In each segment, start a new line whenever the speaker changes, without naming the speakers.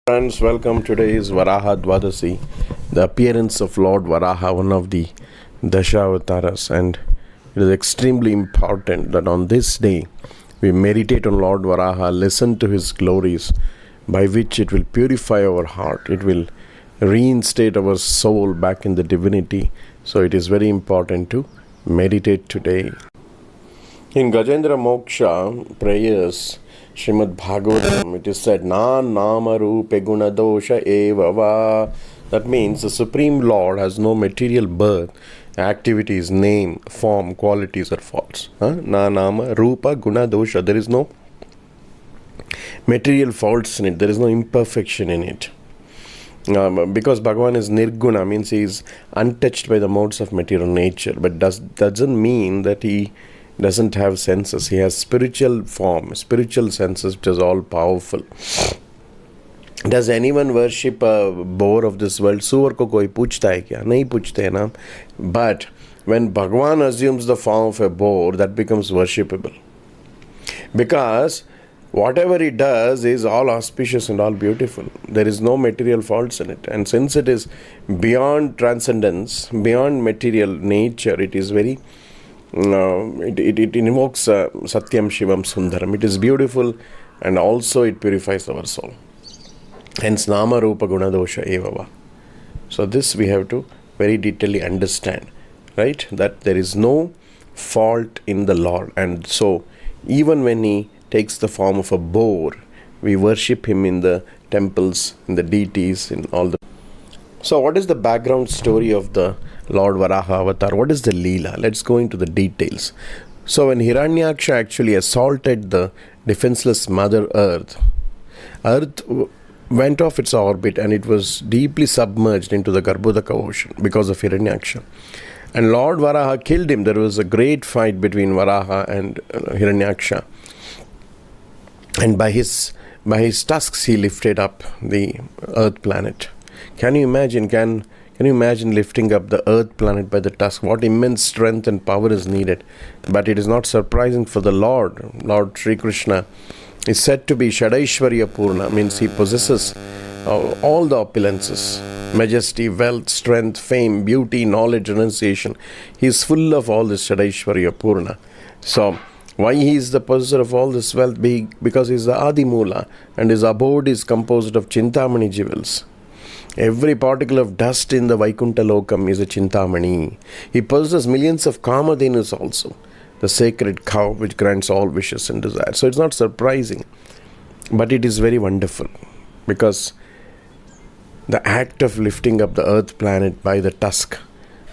Friends, welcome. Today is Varaha-dvadasi, the appearance of Lord Varaha, one of the Dashavataras, and it is extremely important that on this day we meditate on Lord Varaha, listen to his glories, by which it will purify our heart, it will reinstate our soul back in the divinity. So it is very important to meditate today. In Gajendra Moksha prayers, Srimad Bhagavatam, it is said, nāma-rūpe guṇa-doṣa eva va. That means the Supreme Lord has no material birth, activities, name, form, qualities are false. Nāma-rūpe guṇa-doṣa. There is no material faults in it, there is no imperfection in it. Because Bhagavan is nirguna, means he is untouched by the modes of material nature, but doesn't mean that he doesn't have senses. He has spiritual form, spiritual senses, which is all powerful. Does anyone worship a boar of this world? Suvar ko koi puchta hai kya? Nahi puchte hai na. But when Bhagavan assumes the form of a boar, that becomes worshipable. Because whatever he does is all auspicious and all beautiful. There is no material faults in it. And since it is beyond transcendence, beyond material nature, it is very it invokes Satyam Shivam Sundaram. It is beautiful and also it purifies our soul. Hence nāma-rūpe guṇa-doṣa eva va. So this we have to very detailedly understand, right? That there is no fault in the Lord. And so even when he takes the form of a boar, we worship him in the temples, in the deities, in all the... So what is the background story of the Lord Varaha avatar? What is the Leela? Let's go into the details. So when Hiranyaksha actually assaulted the defenseless Mother Earth, Earth went off its orbit and it was deeply submerged into the Garbhodaka ocean because of Hiranyaksha. And Lord Varaha killed him. There was a great fight between Varaha and Hiranyaksha. And by his tusks he lifted up the Earth planet. Can you imagine? Can you imagine lifting up the Earth planet by the tusk? What immense strength and power is needed. But it is not surprising for the Lord. Lord Sri Krishna is said to be Shadaishwarya Purna, means he possesses all the opulences, majesty, wealth, strength, fame, beauty, knowledge, renunciation. He is full of all this Shadaishwarya Purna. So why he is the possessor of all this wealth? Because he is the Adimula and his abode is composed of Chintamani jewels. Every particle of dust in the Vaikuntha Lokam is a Chintamani. He possesses millions of Kamadhenus also, the sacred cow which grants all wishes and desires. So it's not surprising, but it is very wonderful because the act of lifting up the Earth planet by the tusk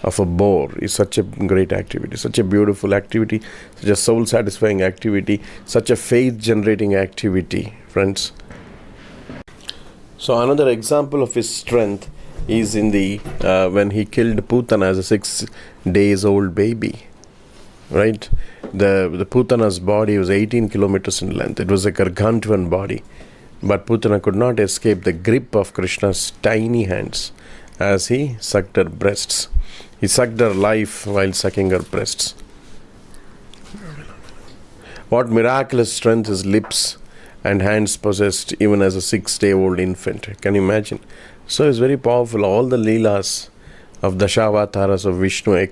of a boar is such a great activity, such a beautiful activity, such a soul-satisfying activity, such a faith-generating activity, friends. So another example of his strength is in the when he killed Putana as a 6 days old baby, right? The Putana's body was 18 kilometers in length. It was a gargantuan body, but Putana could not escape the grip of Krishna's tiny hands as he sucked her breasts. He sucked her life while sucking her breasts. What miraculous strength his lips and hands possessed even as a 6-day-old infant. Can you imagine? So it's very powerful. All the Leelas of the Dashavataras of Vishnu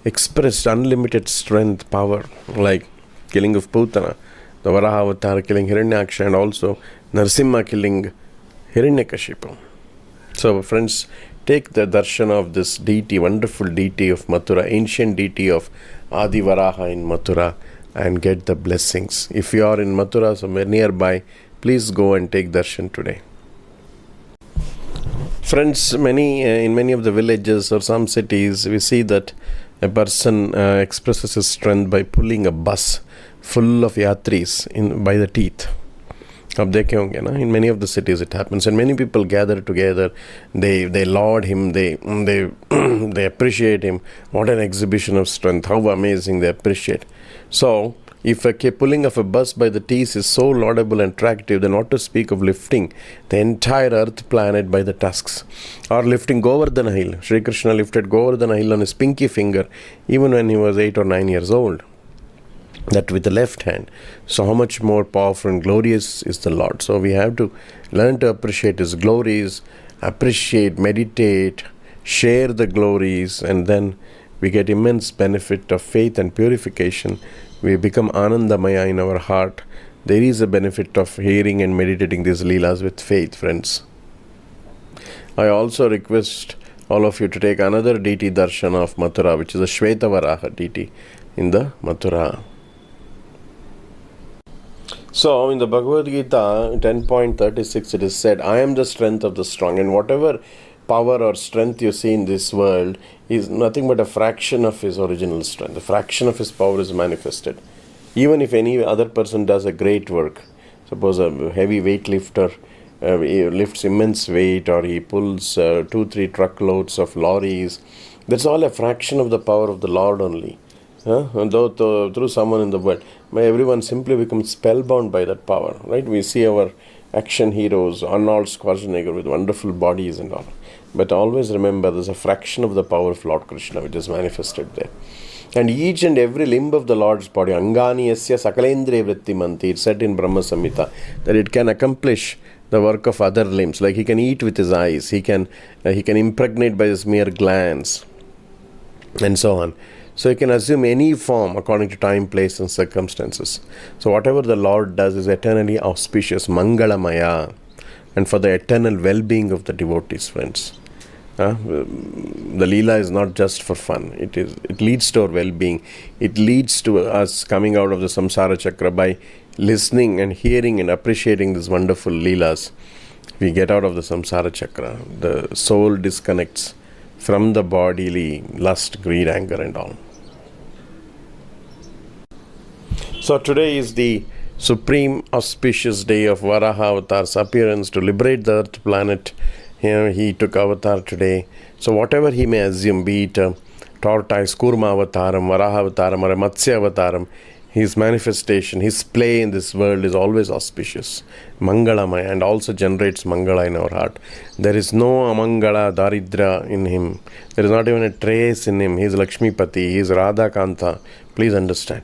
expressed unlimited strength, power, like killing of Putana, the Varaha avatar killing Hiranyaksha, and also Narasimha killing Hiranyakashipu. So friends, take the darshan of this deity, wonderful deity of Mathura, ancient deity of Adi Varaha in Mathura, and get the blessings. If you are in Mathura, somewhere nearby, please go and take darshan today. Friends, in many of the villages or some cities, we see that a person expresses his strength by pulling a bus full of yatris by the teeth. In many of the cities it happens, and many people gather together. They laud him, they appreciate him. What an exhibition of strength! How amazing they appreciate. So, if pulling of a bus by the teeth is so laudable and attractive, then what to speak of lifting the entire Earth planet by the tusks, or lifting Govardhana hill. Sri Krishna lifted Govardhana hill on his pinky finger, even when he was 8 or 9 years old. that with the left hand. So how much more powerful and glorious is the Lord? So we have to learn to appreciate His glories, appreciate, meditate, share the glories, and then we get immense benefit of faith and purification. We become Anandamaya in our heart. There is a benefit of hearing and meditating these Leelas with faith, friends. I also request all of you to take another deity darshana of Mathura, which is a Shweta Varaha deity in the Mathura. So, in the Bhagavad Gita 10.36, it is said, I am the strength of the strong. And whatever power or strength you see in this world is nothing but a fraction of his original strength. A fraction of his power is manifested. Even if any other person does a great work, suppose a heavy weightlifter he lifts immense weight, or he pulls 2-3 truckloads of lorries, that's all a fraction of the power of the Lord only. And though through someone in the world, everyone simply becomes spellbound by that power, right? We see our action heroes, Arnold Schwarzenegger, with wonderful bodies and all. But always remember, there's a fraction of the power of Lord Krishna which is manifested there. And each and every limb of the Lord's body, Angani Yasya Sakalendriya Vrittimanti, it's said in Brahma Samhita, that it can accomplish the work of other limbs. Like he can eat with his eyes, he can impregnate by his mere glance, and so on. So you can assume any form according to time, place and circumstances. So whatever the Lord does is eternally auspicious, Mangalamaya, and for the eternal well-being of the devotees, friends. The Leela is not just for fun. It leads to our well-being. It leads to us coming out of the samsara chakra by listening and hearing and appreciating these wonderful Leelas. We get out of the samsara chakra. The soul disconnects from the bodily lust, greed, anger and all. So today is the supreme auspicious day of Varaha Avatar's appearance to liberate the earth planet. Here he took avatar today. So whatever he may assume, be it a tortoise, Kurma Avataram, Varaha Avataram or a Matsya Avataram, his manifestation, his play in this world is always auspicious, Mangalamaya, and also generates Mangala in our heart. There is no Amangala, Daridra in him. There is not even a trace in him. He is Lakshmipati, he is Radha Kanta. Please understand.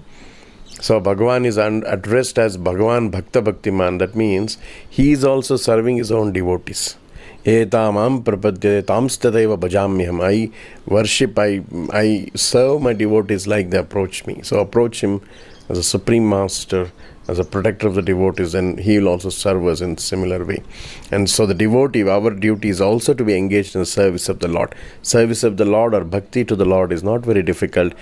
So Bhagavan is addressed as Bhagavan Bhakta Bhaktiman. That means he is also serving his own devotees. Etamam prapadyate tamstadeva bhajamyaham. I worship, I serve my devotees like they approach me. So approach him as a supreme master, as a protector of the devotees, and he will also serve us in a similar way. And so the devotee, our duty is also to be engaged in the service of the Lord. Service of the Lord or bhakti to the Lord is not very difficult.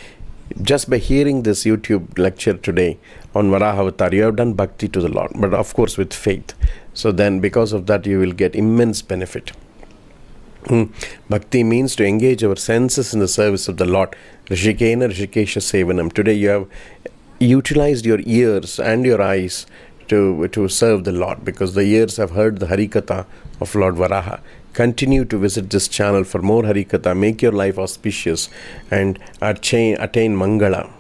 Just by hearing this YouTube lecture today on Varaha Avatar, you have done bhakti to the Lord, but of course with faith. So then because of that you will get immense benefit. Bhakti means to engage our senses in the service of the Lord. Rishikena Rishikesha Sevanam. Today you have utilized your ears and your eyes to serve the Lord, because the ears have heard the Harikatha of Lord Varaha. Continue to visit this channel for more Harikatha. Make your life auspicious and attain Mangala.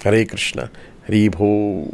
Hare Krishna. Hari Bho.